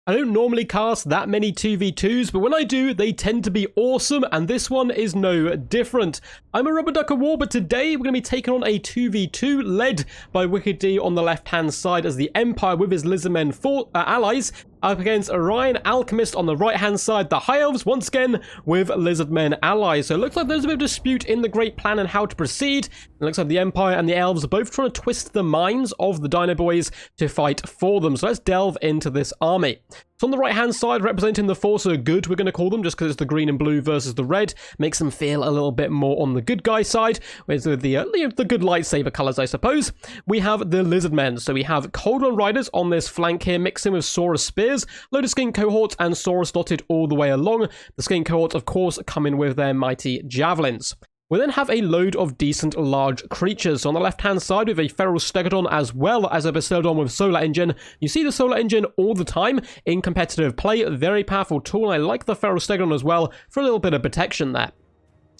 I don't normally cast that many 2v2s, but when I do, they tend to be awesome, and this one is no different. I'm a Rubber Duck of War, but today we're going to be taking on a 2v2 led by Wicked D on the left-hand side as the Empire with his Lizardmen allies, up against Orion Alchemist on the right-hand side, the High Elves once again with Lizardmen allies. So it looks like there's a bit of dispute in the Great Plan and how to proceed. It looks like the Empire and the Elves are both trying to twist the minds of the Dino Boys to fight for them. So let's delve into this army. So on the right-hand side, representing the force of good, we're going to call them, just because it's the green and blue versus the red, makes them feel a little bit more on the good guy side, with the good lightsaber colors, I suppose. We have the Lizardmen, so we have Cold One Riders on this flank here, mixing with Saurus Spears, load of Skink Cohorts, and Saurus dotted all the way along. The Skink Cohorts, of course, come in with their mighty Javelins. We then have a load of decent large creatures. So on the left-hand side, we have a Feral Stegodon as well as a Bastiodon with Solar Engine. You see the Solar Engine all the time in competitive play. A very powerful tool, and I like the Feral Stegodon as well for a little bit of protection there.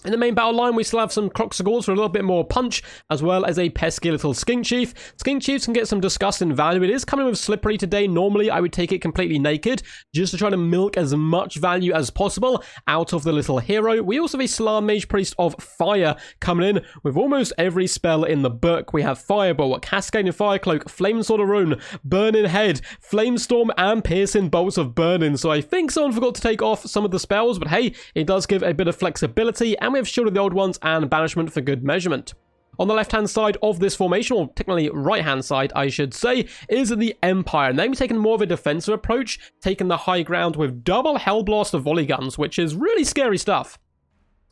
In the main battle line, we still have some Croxagors for a little bit more punch, as well as a pesky little Skink Chief. Skink Chiefs can get some disgusting value. It is coming with Slippery today. Normally, I would take it completely naked, just to try to milk as much value as possible out of the little hero. We also have a Slan Mage Priest of Fire coming in with almost every spell in the book. We have Fireball, Cascading Fire Cloak, Flame Sword of Rune, Burning Head, Flamestorm, and Piercing Bolts of Burning. So I think someone forgot to take off some of the spells, but hey, it does give a bit of flexibility, and we have Shield of the Old Ones and Banishment for good measurement. On the left-hand side of this formation, or technically right-hand side, I should say, is the Empire. And they're taking more of a defensive approach, taking the high ground with double Hellblaster volley guns, which is really scary stuff.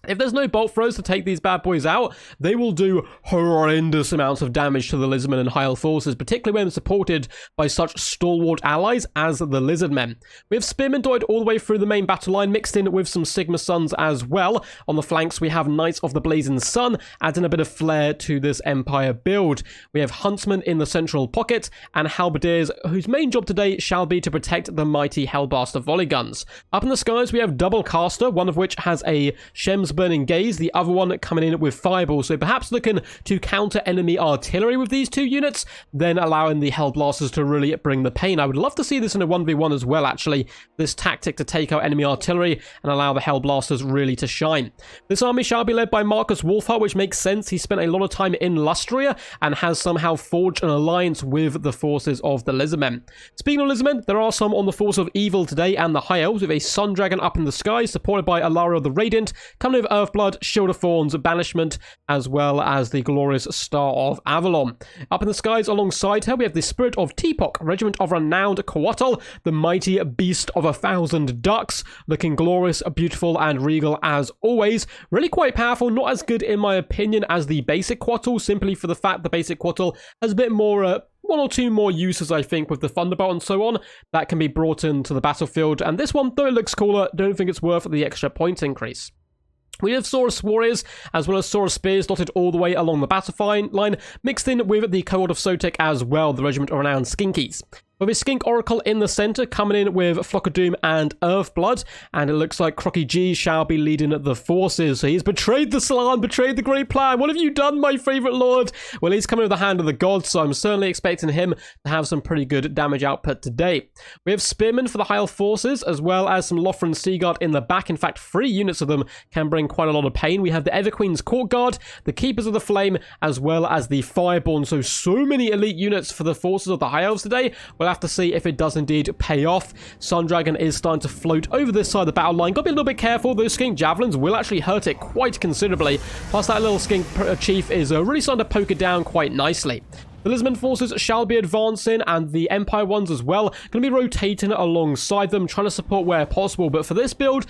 If there's no bolt throws to take these bad boys out, they will do horrendous amounts of damage to the Lizardmen and High Elf forces, particularly when supported by such stalwart allies as the Lizardmen. We have Spearmen dotted all the way through the main battle line, mixed in with some Sigma Suns as well. On the flanks, we have Knights of the Blazing Sun, adding a bit of flair to this Empire build. We have Huntsmen in the central pocket, and Halberdiers, whose main job today shall be to protect the mighty Hellblaster volley guns. Up in the skies, we have Double Caster, one of which has a Shem's Burning Gaze, the other one coming in with Fireball, so perhaps looking to counter enemy artillery with these two units, then allowing the Hellblasters to really bring the pain. I would love to see this in a 1v1 as well, actually, this tactic to take out enemy artillery and allow the Hellblasters really to shine. This army shall be led by Marcus Wolfhart, which makes sense. He spent a lot of time in Lustria and has somehow forged an alliance with the forces of the Lizardmen. Speaking of Lizardmen, there are some on the force of evil today and the High Elves, with a Sun Dragon up in the sky, supported by Alara the Radiant, coming with Earthblood, Shield of Thorns, Banishment, as well as the glorious Star of Avalon. Up in the skies alongside her, we have the Spirit of Teapot, Regiment of Renowned Coatl, the mighty Beast of 1,000 Ducks, looking glorious, beautiful, and regal as always. Really quite powerful, not as good in my opinion as the basic Coatl, simply for the fact the basic Coatl has a bit more one or two more uses, I think, with the Thunderbolt and so on, that can be brought into the battlefield. And this one, though it looks cooler, don't think it's worth the extra point increase. We have Saurus Warriors, as well as Saurus Spears dotted all the way along the battle line, mixed in with the cohort of Sotek as well, the Regiment of Renowned Skinkies. With a Skink Oracle in the center, coming in with Flock of Doom and Earthblood, and it looks like Crocky G shall be leading the forces. So he's betrayed the Slan, betrayed the Great Plan. What have you done, my favorite lord? Well, he's coming with the hand of the gods, so I'm certainly expecting him to have some pretty good damage output today. We have Spearmen for the High Elf forces, as well as some Lothran Seaguard in the back. In fact, 3 units of them can bring quite a lot of pain. We have the Everqueen's Court Guard, the Keepers of the Flame, as well as the Fireborn. So many elite units for the forces of the High Elves today. We'll have to see if it does indeed pay off. Sun Dragon is starting to float over this side of the battle line. Got to be a little bit careful. Those Skink Javelins will actually hurt it quite considerably. Plus, that little Skink Chief is really starting to poke it down quite nicely. The Lizardmen forces shall be advancing, and the Empire ones as well, going to be rotating alongside them, trying to support where possible. But for this build,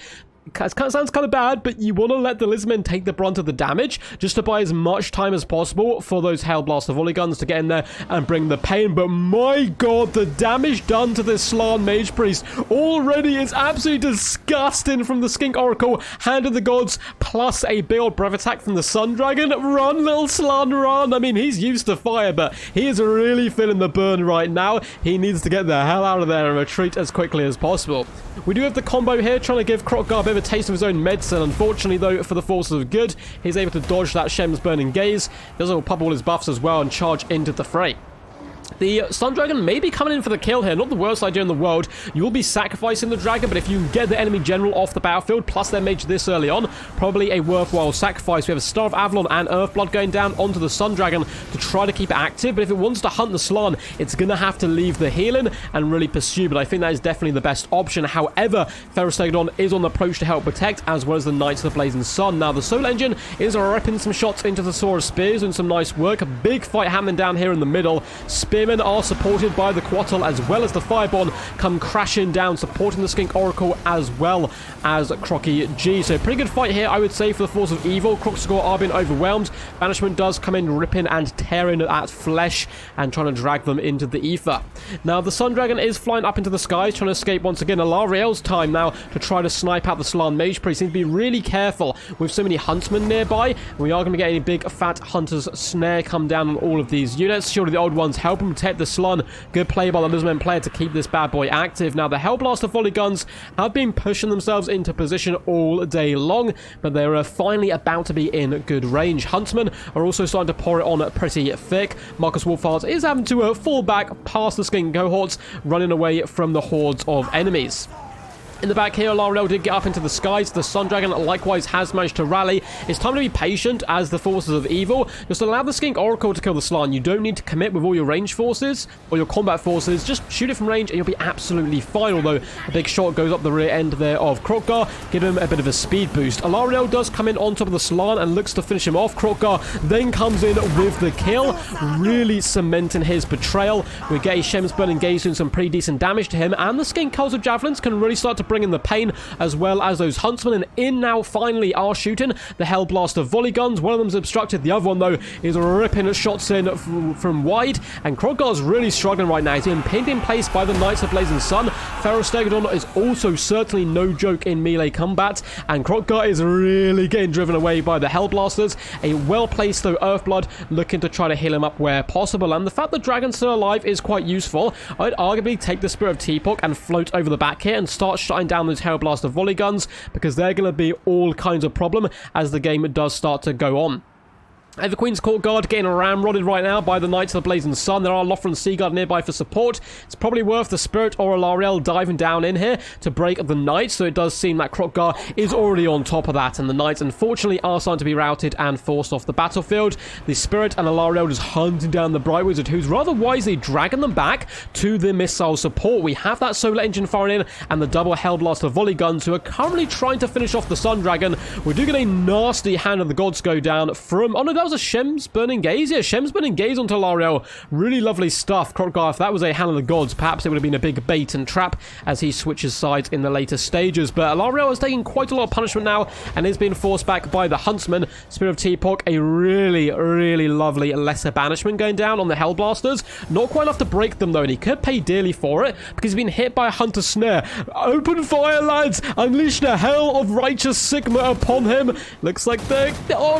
it sounds kind of bad, but you want to let the Lizardmen take the brunt of the damage, just to buy as much time as possible for those Hellblaster volley guns to get in there and bring the pain. But my god, the damage done to this Slan Mage Priest already is absolutely disgusting from the Skink Oracle, Hand of the Gods, plus a big old breath attack from the Sun Dragon. Run, little Slan, run! I mean, he's used to fire, but he is really feeling the burn right now. He needs to get the hell out of there and retreat as quickly as possible. We do have the combo here, trying to give Croc a bit of a taste of his own medicine. Unfortunately, though, for the forces of good, he's able to dodge that Shem's Burning Gaze. Does all pop all his buffs as well and charge into the fray. The Sun Dragon may be coming in for the kill here. Not the worst idea in the world. You will be sacrificing the dragon, but if you can get the enemy general off the battlefield, plus their mage this early on, probably a worthwhile sacrifice. We have a Star of Avalon and Earthblood going down onto the Sun Dragon to try to keep it active, but if it wants to hunt the Slann, it's going to have to leave the healing and really pursue, but I think that is definitely the best option. However, Ferrostegodon is on the approach to help protect, as well as the Knights of the Blazing Sun. Now, the Soul Engine is ripping some shots into the Sword of Spears and some nice work. A big fight happening down here in the middle. Spearmen are supported by the Quattle, as well as the Fireborn come crashing down, supporting the Skink Oracle as well as Crocky G. So pretty good fight here, I would say, for the Force of Evil. Kroxigor are being overwhelmed. Banishment does come in, ripping and tearing at flesh and trying to drag them into the ether. Now, the Sun Dragon is flying up into the skies, trying to escape once again. Alariel's time now to try to snipe out the Slann Mage Priest. Need to be really careful with so many Huntsmen nearby. We are going to be getting a big fat Hunter's Snare come down on all of these units. Surely the old ones help them protect the Slann. Good play by the Lizardmen player to keep this bad boy active. Now, the Hellblaster volley guns have been pushing themselves into position all day long, but they're finally about to be in good range. Huntsmen are also starting to pour it on pretty thick. Marcus Wolfhard is having to fall back past the Skink cohorts, running away from the hordes of enemies. In the back here, Alariel did get up into the skies. The Sun Dragon likewise has managed to rally. It's time to be patient as the Forces of Evil. Just allow the Skink Oracle to kill the Slann. You don't need to commit with all your range forces or your combat forces. Just shoot it from range and you'll be absolutely fine. Although a big shot goes up the rear end there of Krogar, give him a bit of a speed boost. Alariel does come in on top of the Slann and looks to finish him off. Krogar then comes in with the kill, really cementing his betrayal. We get a Shem's Burning Gaze doing some pretty decent damage to him, and the Skink Cults of Javelins can really start to bring in the pain, as well as those Huntsmen. And in now finally are shooting the Hellblaster volley guns. One of them's obstructed, the other one though is ripping shots in from wide, and Krogar's really struggling right now. He's been pinned in place by the Knights of Blazing Sun. Ferrostegodon is also certainly no joke in melee combat, and Krogar is really getting driven away by the Hellblasters. A well-placed though Earthblood looking to try to heal him up where possible, and the fact that Dragon's still alive is quite useful. I'd arguably take the Spirit of Teapot and float over the back here and start shutting down those Hellblaster volley guns, because they're going to be all kinds of problem as the game does start to go on. The Queen's Court Guard getting ramrodded right now by the Knights of the Blazing Sun. There are Lothran Seaguard nearby for support. It's probably worth the Spirit or Alariel diving down in here to break the Knights, so it does seem that Krogar is already on top of that, and the Knights unfortunately are starting to be routed and forced off the battlefield. The Spirit and Alariel just hunting down the Bright Wizard, who's rather wisely dragging them back to the missile support. We have that Solar Engine firing in and the double Hellblaster volley guns, who are currently trying to finish off the Sun Dragon. We do get a nasty Hand of the Gods go down from... oh no, that was a Shem's Burning Gaze. Yeah, Shem's Burning Gaze onto Alariel. Really lovely stuff. Krogar, if that was a Hand of the Gods, perhaps it would have been a big bait and trap as he switches sides in the later stages. But Alariel is taking quite a lot of punishment now and is being forced back by the Huntsman. Spirit of Teapot, a really, really lovely lesser banishment going down on the Hellblasters. Not quite enough to break them though, and he could pay dearly for it because he's been hit by a Hunter's Snare. Open fire, lads! Unleash the hell of righteous Sigma upon him. Looks like they're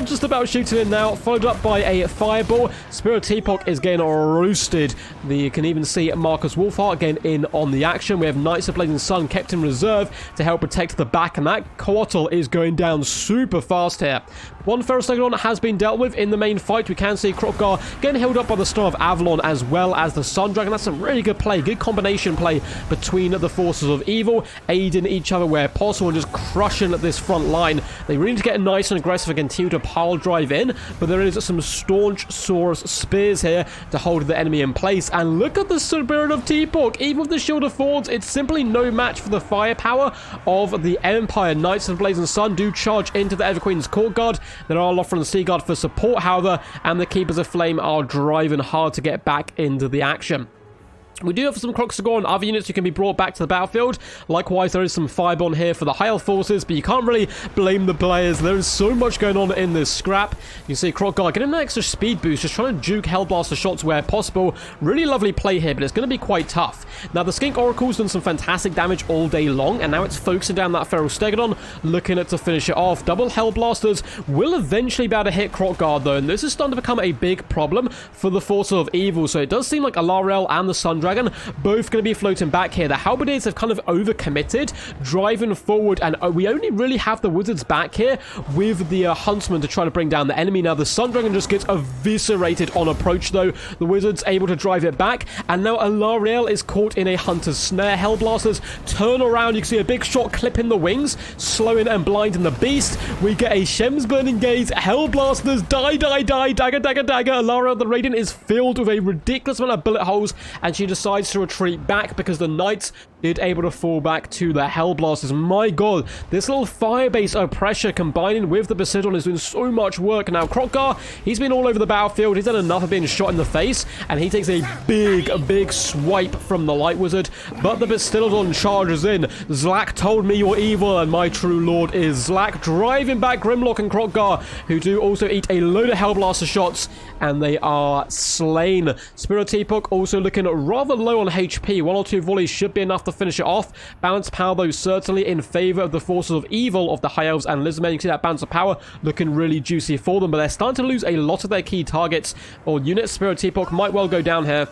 just about shooting him now, followed up by a fireball. Spirit of Teapot is getting roasted. You can even see Marcus Wolfhart getting in on the action. We have Knights of Blazing Sun kept in reserve to help protect the back, and that Coatl is going down super fast here. One Ferrostegodon has been dealt with in the main fight. We can see Krogar getting held up by the Star of Avalon as well as the Sun Dragon. That's some really good play, good combination play between the Forces of Evil, aiding each other where possible and just crushing this front line. They really need to get nice and aggressive and continue to pile drive in, but there is some staunch Saurus spears here to hold the enemy in place. And look at the Spirit of Teapot. Even with the Shield of Thorns, it's simply no match for the firepower of the Empire. Knights of the Blazing Sun do charge into the Everqueen's Court Guard. There are Lothran Seaguard for support, however, and the Keepers of Flame are driving hard to get back into the action. We do have some Kroxigor and other units who can be brought back to the battlefield. Likewise, there is some Fireborn here for the high elf forces, but you can't really blame the players. There is so much going on in this scrap. You see Krogar getting an extra speed boost, just trying to juke Hellblaster shots where possible. Really lovely play here, but it's going to be quite tough. Now, the Skink Oracle's done some fantastic damage all day long, and now it's focusing down that Ferrostegodon, looking to finish it off. Double Hellblasters will eventually be able to hit Krogar, though, and this is starting to become a big problem for the Force of Evil. So it does seem like Alariel and the Sun Dragon Dragon, both going to be floating back here. The Halberdiers have kind of overcommitted, driving forward, and we only really have the Wizards back here with the Huntsman to try to bring down the enemy. Now, the Sun Dragon just gets eviscerated on approach, though. The Wizards able to drive it back, and now Alarielle is caught in a Hunter's Snare. Hellblasters turn around. You can see a big shot clipping the wings, slowing and blinding the beast. We get a Shem's Burning Gaze. Hellblasters die, dagger, dagger, dagger. Alarielle the Radiant is filled with a ridiculous amount of bullet holes, and she decides to retreat back because the Knights did able to fall back to the Hellblasters. My god, this little firebase of pressure combining with the Basildon is doing so much work. Now, Kroq-Gar, he's been all over the battlefield. He's had enough of being shot in the face, and he takes a big swipe from the Light Wizard, but the Basildon charges in. Zlak told me you're evil, and my true lord is Zlak, driving back Grimlock and Kroq-Gar, who do also eat a load of Hellblaster shots, and they are slain. Spirit Teapot also looking rather low on HP. 1 or 2 volleys should be enough to finish it off. Balance power, though, certainly in favor of the forces of evil of the High Elves and Lizardmen. You can see that balance of power looking really juicy for them, but they're starting to lose a lot of their key targets or units. Spirit Teapot might well go down here.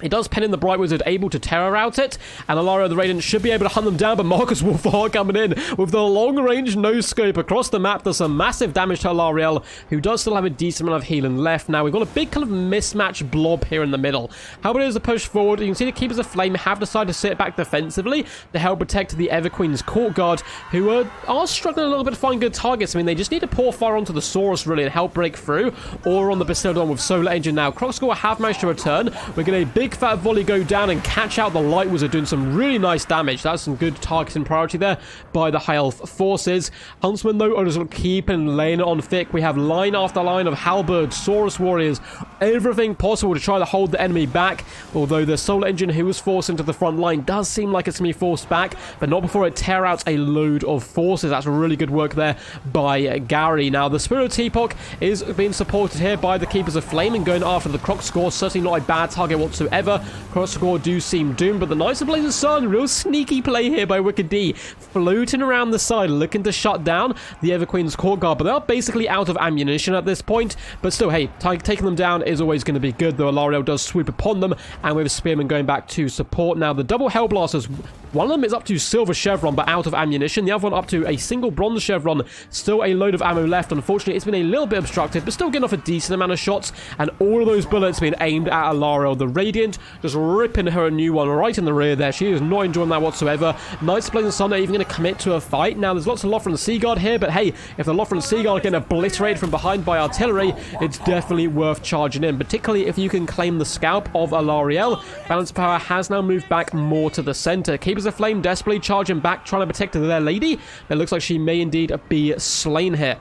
He does pin in the Bright Wizard, able to terror out it, and Alarielle the Radiant should be able to hunt them down, but Marcus Wolfhard coming in with the long-range no-scope across the map. Does some massive damage to Alarielle, who does still have a decent amount of healing left. Now, we've got a big kind of mismatched blob here in the middle. How about it is a push forward? You can see the Keepers of Flame have decided to sit back defensively to help protect the Everqueen's Court Guard, who are struggling a little bit to find good targets. I mean, they just need to pour fire onto the Saurus, really, and help break through, or on the Basildon with Solar Engine. Now, Kroq-Gar have managed to return. We're getting a big fat volley go down and catch out the Light Wizard, doing some really nice damage. That's some good targeting priority there by the High Elf forces. Huntsman, though, are just keeping laying it on thick. We have line after line of Halberd, Saurus Warriors, everything possible to try to hold the enemy back, although the Solar Engine, who was forced into the front line, does seem like it's going to be forced back, but not before it tear out a load of forces. That's really good work there by Gary. Now, the Spirit of Teapot is being supported here by the Keepers of Flame and going after the Kroq-Gar. Certainly not a bad target whatsoever. Kroq-Gar do seem doomed, but the Knights of Blazing Sun, real sneaky play here by Wicked D, floating around the side, looking to shut down the Everqueen's Court Guard, but they are basically out of ammunition at this point. But still, hey, taking them down is always going to be good, though Alarielle does swoop upon them, and with Spearman going back to support. Now, the double Hellblasters, one of them is up to Silver Chevron, but out of ammunition. The other one up to a single Bronze Chevron, still a load of ammo left. Unfortunately, it's been a little bit obstructed, but still getting off a decent amount of shots, and all of those bullets being aimed at Alarielle the Radiant, just ripping her a new one right in the rear there. She is not enjoying that whatsoever. Knights of Blazing Sun are even going to commit to a fight. Now, there's lots of Lothran Seaguard here, but hey, if the Lothran Seaguard are getting obliterated from behind by artillery, it's definitely worth charging in, particularly if you can claim the scalp of Alarielle. Balance power has now moved back more to the center. Keepers of Flame desperately charging back, trying to protect their lady. It looks like she may indeed be slain here.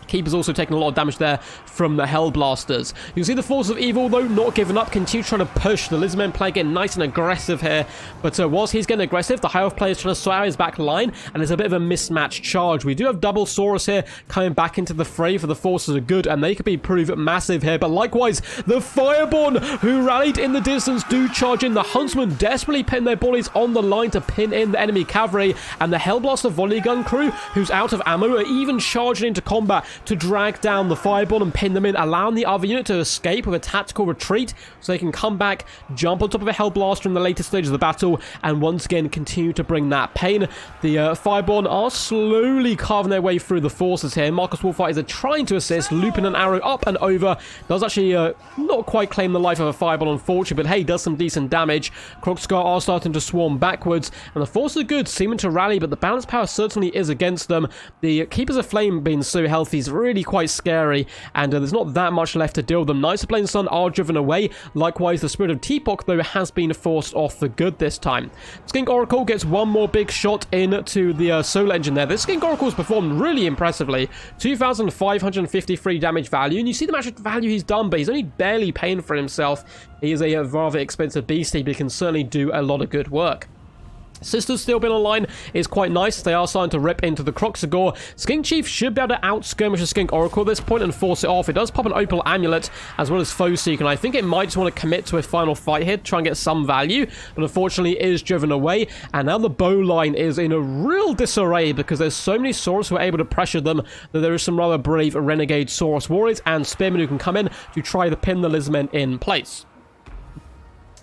Keeper's also taking a lot of damage there from the Hellblasters. You can see the Force of Evil, though, not giving up, continue trying to push. The Lizardmen play getting nice and aggressive here, but whilst he's getting aggressive, the High Elf player is trying to sort out his back line, and there's a bit of a mismatched charge. We do have double Saurus here coming back into the fray for the Forces of Good, and they could be proved massive here, but likewise, the Fireborn, who rallied in the distance, do charge in. The Huntsmen desperately pin their bodies on the line to pin in the enemy cavalry, and the Hellblaster volley gun crew, who's out of ammo, are even charging into combat to drag down the Fireborn and pin them in, allowing the other unit to escape with a tactical retreat so they can come back, jump on top of a Hellblaster in the later stages of the battle, and once again continue to bring that pain. The Fireborn are slowly carving their way through the forces here. Marcus Wolfhard is trying to assist, looping an arrow up and over. Does actually not quite claim the life of a Fireborn, unfortunately, but hey, does some decent damage. Kroq-Gar are starting to swarm backwards, and the Forces of Good seeming to rally, but the balance power certainly is against them. The Keepers of Flame being so healthy is really quite scary, and there's not that much left to deal with them. Knights of Blazing Sun are driven away. Likewise, the Spirit of Teapot, though, has been forced off for good this time. Skink Oracle gets one more big shot into the Solar Engine there. This Skink Oracle's performed really impressively. 2,553 damage value, and you see the damage value he's done, but he's only barely paying for himself. He is a rather expensive beastie, but he can certainly do a lot of good work. Sisters still being online is quite nice. They are starting to rip into the Kroq-Gar. Skink Chief should be able to out-skirmish a Skink Oracle at this point and force it off. It does pop an Opal Amulet as well as Foe Seek, and I think it might just want to commit to a final fight here to try and get some value, but unfortunately it is driven away, and now the bow line is in a real disarray because there's so many Saurus who are able to pressure them that there is some rather brave Renegade Saurus Warriors and Spearmen who can come in to try to pin the Lizardmen in place.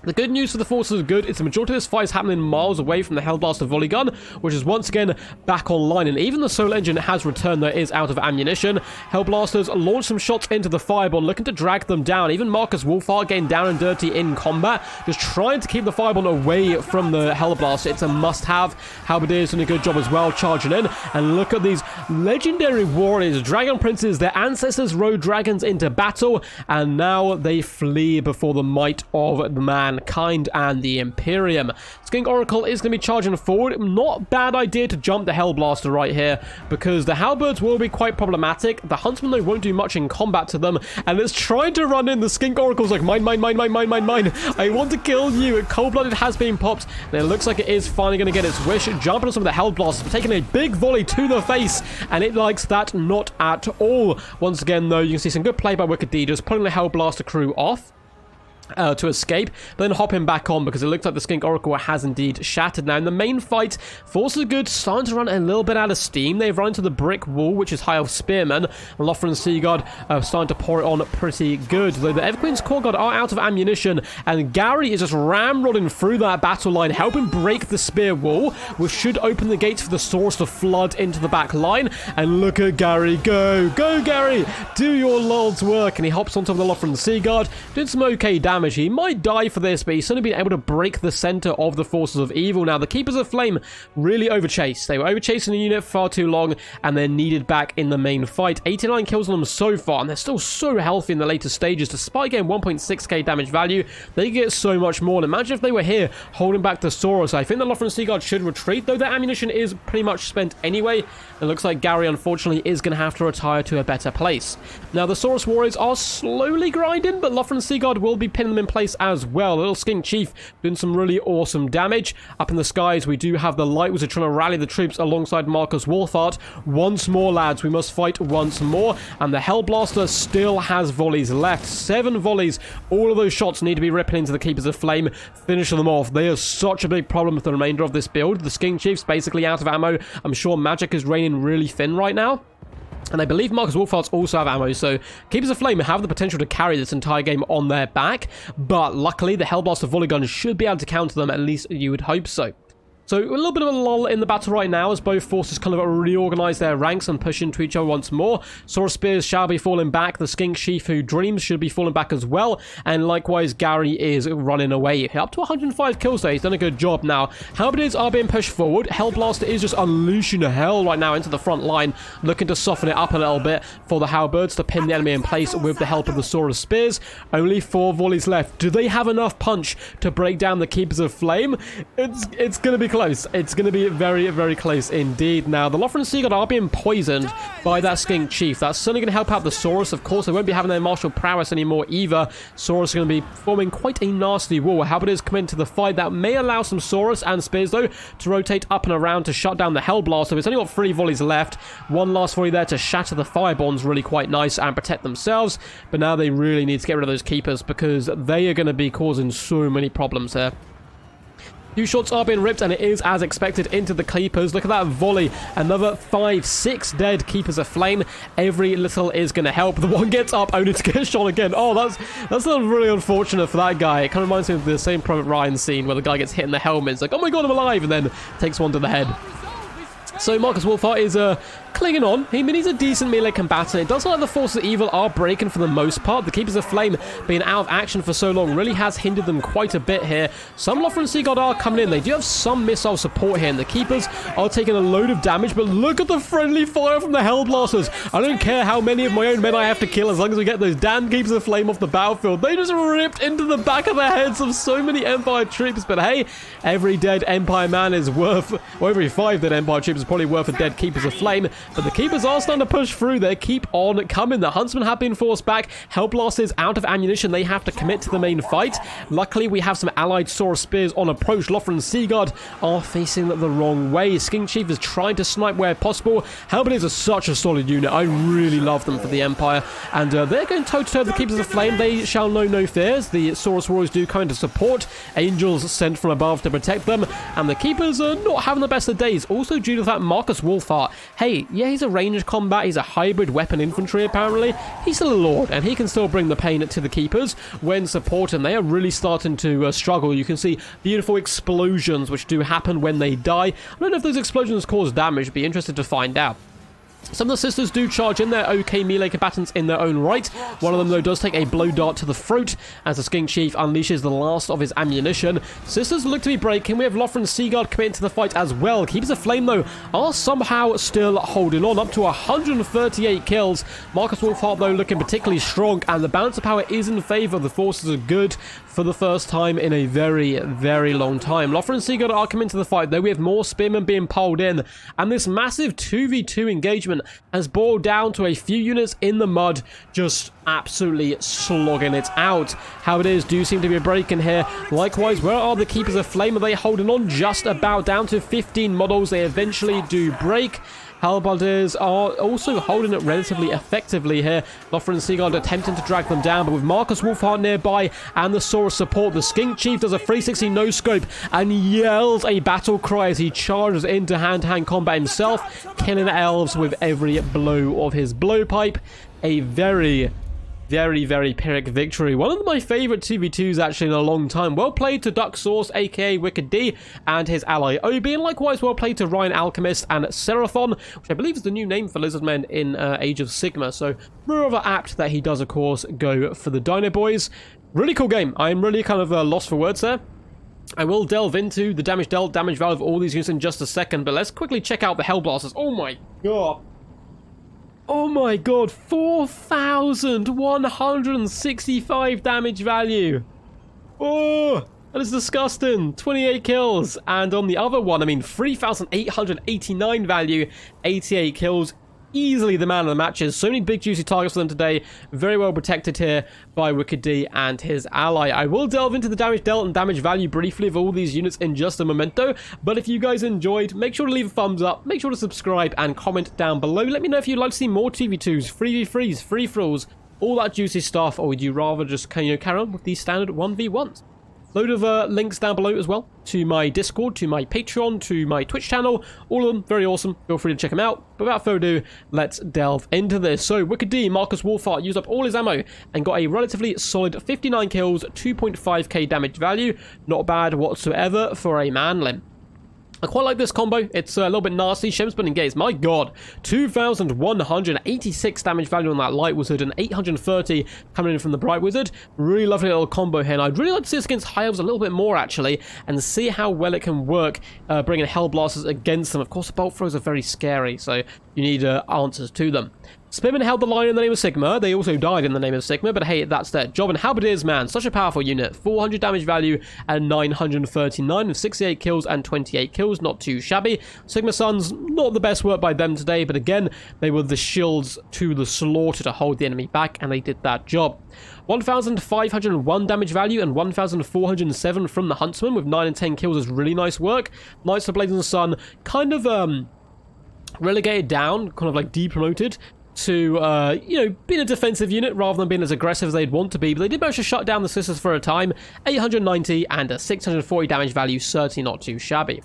The good news for the forces is good. It's the majority of this fight is happening miles away from the HELLBLASTER volley gun, which is once again back online. And even the solar engine has returned, though it is out of ammunition. HELLBLASTERs launch some shots into the firebomb, looking to drag them down. Even Marcus Wolfheart getting down and dirty in combat, just trying to keep the firebomb away from the HELLBLASTER. It's a must-have. Halberdiers doing a good job as well, charging in. And look at these legendary warriors, Dragon Princes. Their ancestors rode dragons into battle, and now they flee before the might of the man. Kind and the Imperium. Skink Oracle is going to be charging forward. Not bad idea to jump the HELLBLASTER right here, because the Halberds will be quite problematic. The Huntsman, though, won't do much in combat to them, and it's trying to run in. The Skink Oracle's like, mine. I want to kill you. Cold-blooded has been popped, and it looks like it is finally going to get its wish. Jumping on some of the HELLBLASTERs, taking a big volley to the face, and it likes that not at all. Once again, though, you can see some good play by Wicked D, just pulling the HELLBLASTER crew off to escape, then hopping back on, because it looks like the Skink Oracle has indeed shattered. Now in the main fight, forces are good, starting to run a little bit out of steam. They've run into the brick wall, which is High Elf Spearmen, and Lothar and Seagard are starting to pour it on pretty good, though the Everqueen's Core Guard are out of ammunition, and Gary is just ramrodding through that battle line, helping break the spear wall, which should open the gates for the swords to flood into the back line. And look at Gary go Gary, do your Lord's work. And he hops on top of the Lothar and Seagard, doing some okay damage. He might die for this, but he's certainly been able to break the center of the forces of evil. Now, the Keepers of Flame really overchased. They were overchasing the unit for far too long, and they're needed back in the main fight. 89 kills on them so far, and they're still so healthy in the later stages. Despite getting 1.6k damage value, they get so much more. And imagine if they were here holding back the Saurus. I think the Lothar and Seagard should retreat, though their ammunition is pretty much spent anyway. It looks like Gary, unfortunately, is going to have to retire to a better place. Now, the Saurus Warriors are slowly grinding, but Lothar and Seagard will be pinning them in place as well. Little Skink Chief doing some really awesome damage. Up in the skies, we do have the Light Wizard trying to rally the troops alongside Marcus Wolfheart. Once more, lads, we must fight once more, and the HELLBLASTER still has volleys left. 7 volleys. All of those shots need to be ripping into the Keepers of Flame, finishing them off. They are such a big problem with the remainder of this build. The Skink Chief's basically out of ammo. I'm sure magic is raining really thin right now. And I believe Marcus Wolfhearts also have ammo, so Keepers of Flame have the potential to carry this entire game on their back, but luckily the HELLBLASTER volley gun should be able to counter them, at least you would hope so. So a little bit of a lull in the battle right now as both forces kind of reorganize their ranks and push into each other once more. Saurus Spears shall be falling back. The Skink Chief who dreams should be falling back as well. And likewise, Gary is running away. Up to 105 kills there. He's done a good job now. Halberdiers are being pushed forward. HELLBLASTER is just unleashing hell right now into the front line, looking to soften it up a little bit for the Halberds to pin the enemy in place with the help of the Saurus Spears. Only 4 volleys left. Do they have enough punch to break down the Keepers of Flame? It's going to be close. It's going to be very, very close indeed. Now, the Lothar and Seagard are being poisoned by that Skink Chief. That's certainly going to help out the Saurus. Of course, they won't be having their martial prowess anymore either. Saurus is going to be forming quite a nasty wall. Halberdiers come into the fight. That may allow some Saurus and Spears, though, to rotate up and around to shut down the HELLBLASTER. It's only got 3 volleys left. One last volley there to shatter the firebombs, really quite nice, and protect themselves. But now they really need to get rid of those Keepers, because they are going to be causing so many problems here. Few shots are being ripped, and it is as expected into the Keepers. Look at that volley. Another 5, 6 dead Keepers of Flame. Every little is going to help. The one gets up only to get shot again. Oh, that's really unfortunate for that guy. It kind of reminds me of the same Private Ryan scene where the guy gets hit in the helmet. It's like, oh my god, I'm alive, and then takes one to the head. So Marcus Wolfheart is clinging on. He's a decent melee combatant. It does look like the forces of evil are breaking for the most part. The Keepers of Flame being out of action for so long really has hindered them quite a bit here. Some Lothar and Seagard are coming in. They do have some missile support here, and the Keepers are taking a load of damage, but look at the friendly fire from the HELLBLASTERs. I don't care how many of my own men I have to kill as long as we get those damn Keepers of Flame off the battlefield. They just ripped into the back of the heads of so many Empire troops, but hey, every dead Empire man is worth, or every 5 dead Empire troops is probably worth a dead Keepers of Flame, but the Keepers are starting to push through. They keep on coming. The Huntsmen have been forced back. HELLBLASTER is out of ammunition. They have to commit to the main fight. Luckily, we have some allied Saurus Spears on approach. Lothar and Seagard are facing the wrong way. Skink Chief is trying to snipe where possible. Halberdiers are such a solid unit. I really love them for the Empire, and they're going toe-to-toe with the Keepers of Flame. They shall know no fears. The Saurus Warriors do come into support. Angels sent from above to protect them, and the Keepers are not having the best of days. Also due to that Marcus Wolfheart. Hey, yeah, he's a ranged combat, he's a hybrid weapon infantry apparently. He's still a lord, and he can still bring the pain to the keepers when supporting. They are really starting to struggle. You can see beautiful explosions which do happen when they die. I don't know if those explosions cause damage, be interested to find out. Some of the sisters do charge in. They're okay melee combatants in their own right. One of them, though, does take a blow dart to the throat as the Skink Chief unleashes the last of his ammunition. Sisters look to be breaking. We have Lothran Seaguard committing to the fight as well. Keepers of Flame, though, are somehow still holding on, up to 138 kills. Marcus Wolfheart, though, looking particularly strong, and the balance of power is in favor of the forces of good for the first time in a very, very long time. Lothran Seaguard are coming to the fight, though. We have more spearmen being pulled in, and this massive 2v2 engagement has boiled down to a few units in the mud just absolutely slogging it out. How it is do seem to be a break in here. Likewise, where are the Keepers of Flame? Are they holding on? Just about down to 15 models. They eventually do break. Hellblasters are also holding it relatively effectively here. Lothran Seaguard attempting to drag them down, but with Marcus Wolfheart nearby and the Saurus support, the Skink Chief does a 360 no-scope and yells a battle cry as he charges into hand-to-hand combat himself, killing elves with every blow of his blowpipe. A very, very Pyrrhic victory. One of my favorite 2v2s actually in a long time. Well played to Duck Source, aka Wicked D, and his ally Obi, and likewise well played to Ryan Alchemist and Seraphon, which I believe is the new name for Lizardmen in Age of Sigma. So rather apt that he does, of course, go for the Dino Boys. Really cool game. I'm really kind of lost for words there. I will delve into the damage dealt, damage value of all these units in just a second, but let's quickly check out the Hellblasters. Oh my god. Oh my god, 4,165 damage value. Oh, that is disgusting. 28 kills. And on the other one, I mean, 3,889 value, 88 kills. Easily the man of the matches. So many big juicy targets for them today. Very well protected here by Wicked D and his ally. I will delve into the damage dealt and damage value briefly of all these units in just a momento. But if you guys enjoyed, make sure to leave a thumbs up. Make sure to subscribe and comment down below. Let me know if you'd like to see more 2v2s, 3v3s, free-for-alls, all that juicy stuff. Or would you rather just carry on with these standard 1v1s? Load of links down below as well to my Discord, to my Patreon, to my Twitch channel. All of them very awesome. Feel free to check them out. But without further ado, let's delve into this. So Wicked D, Marcus Wolfheart, used up all his ammo and got a relatively solid 59 kills, 2.5k damage value. Not bad whatsoever for a manling. I quite like this combo. It's a little bit nasty. Shemspin and Gaze. My god. 2,186 damage value on that Light Wizard and 830 coming in from the Bright Wizard. Really lovely little combo here. And I'd really like to see this against High Elves a little bit more, actually, and see how well it can work bringing Hellblasters against them. Of course, the Bolt Throws are very scary, so you need answers to them. Spearmen held the line in the name of Sigma. They also died in the name of Sigma, but hey, that's their job. And Halberdiers, man, such a powerful unit. 400 damage value and 939 with 68 kills and 28 kills. Not too shabby. Sigma Sons, not the best work by them today, but again, they were the shields to the slaughter to hold the enemy back, and they did that job. 1,501 damage value and 1,407 from the Huntsman with 9 and 10 kills is really nice work. Knights of Blazing Sun kind of relegated down, kind of like depromoted to, being a defensive unit rather than being as aggressive as they'd want to be. But they did manage to shut down the Sisters for a time. 890 and a 640 damage value, certainly not too shabby.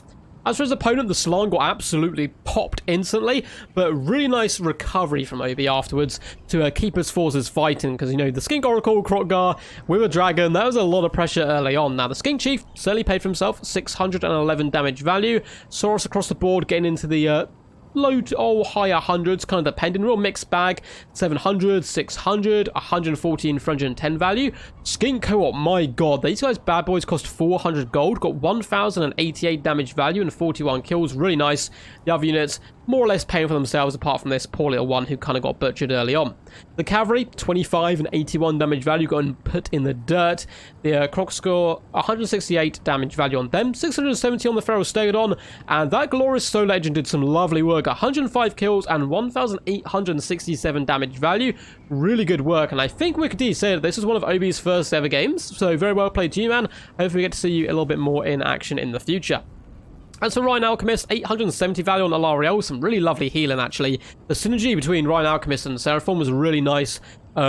As for his opponent, the Slan got absolutely popped instantly, but really nice recovery from Obi afterwards to keep his forces fighting, because, the Skink Oracle, Krotgar, with a dragon, that was a lot of pressure early on. Now, the Skink Chief certainly paid for himself, 611 damage value. Saurus across the board getting into the low to higher hundreds, kind of depending, real mixed bag. 700, 600, 114, 410 value. Skink Co-op, my god, these guys bad boys cost 400 gold, got 1,088 damage value and 41 kills, really nice. The other units more or less paying for themselves, apart from this poor little one who kind of got butchered early on. The Cavalry, 25 and 81 damage value, got put in the dirt. The Croc score, 168 damage value on them, 670 on the Feral Stegodon, and that Glorious Soul Legend did some lovely work, 105 kills and 1,867 damage value. Really good work, and I think Wicked D said this is one of Obi's first ever games, so very well played to you, man. Hopefully we get to see you a little bit more in action in the future. As for Ryan Alchemist, 870 value on Alariel, some really lovely healing actually. The synergy between Ryan Alchemist and Seraphon was really nice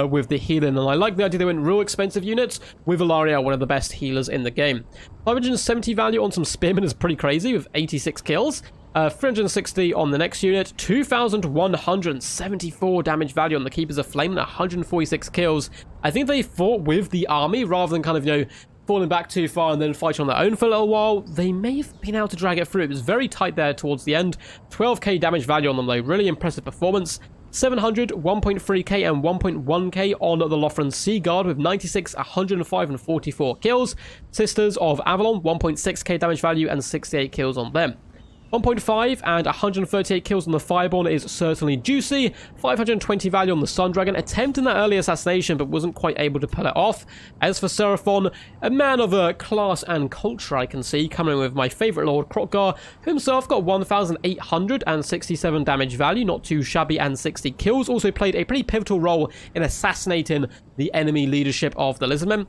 with the healing, and I like the idea they went real expensive units with Alariel, one of the best healers in the game. 570 value on some Spearmen is pretty crazy with 86 kills. 360 on the next unit, 2,174 damage value on the Keepers of Flame, and 146 kills. I think they fought with the army rather than kind of, falling back too far and then fighting on their own for a little while. They may have been able to drag it through. It was very tight there towards the end. 12k damage value on them though. Really impressive performance. 700, 1.3k and 1.1k on the Lothran Sea Guard with 96, 105 and 44 kills. Sisters of Avalon, 1.6k damage value and 68 kills on them. 1.5 and 138 kills on the Fireborn is certainly juicy. 520 value on the Sun Dragon, attempting that early assassination but wasn't quite able to pull it off. As for Seraphon, a man of class and culture I can see, coming with my favourite Lord Krokgar, who himself got 1,867 damage value, not too shabby, and 60 kills. Also played a pretty pivotal role in assassinating the enemy leadership of the Lizardmen.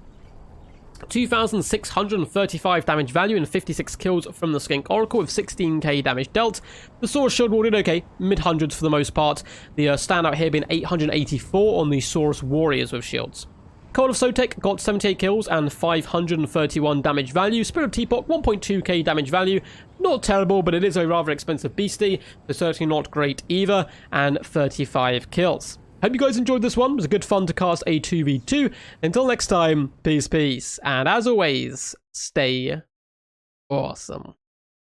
2,635 damage value and 56 kills from the Skink Oracle with 16k damage dealt. The Saurus Shield Warded, okay, mid-hundreds for the most part. The standout here being 884 on the Saurus Warriors with shields. Cold of Sotek got 78 kills and 531 damage value. Spirit of Teapot, 1.2k damage value. Not terrible, but it is a rather expensive beastie, so certainly not great either, and 35 kills. Hope you guys enjoyed this one. It was a good fun to cast a 2v2. Until next time, peace, peace. And as always, stay awesome.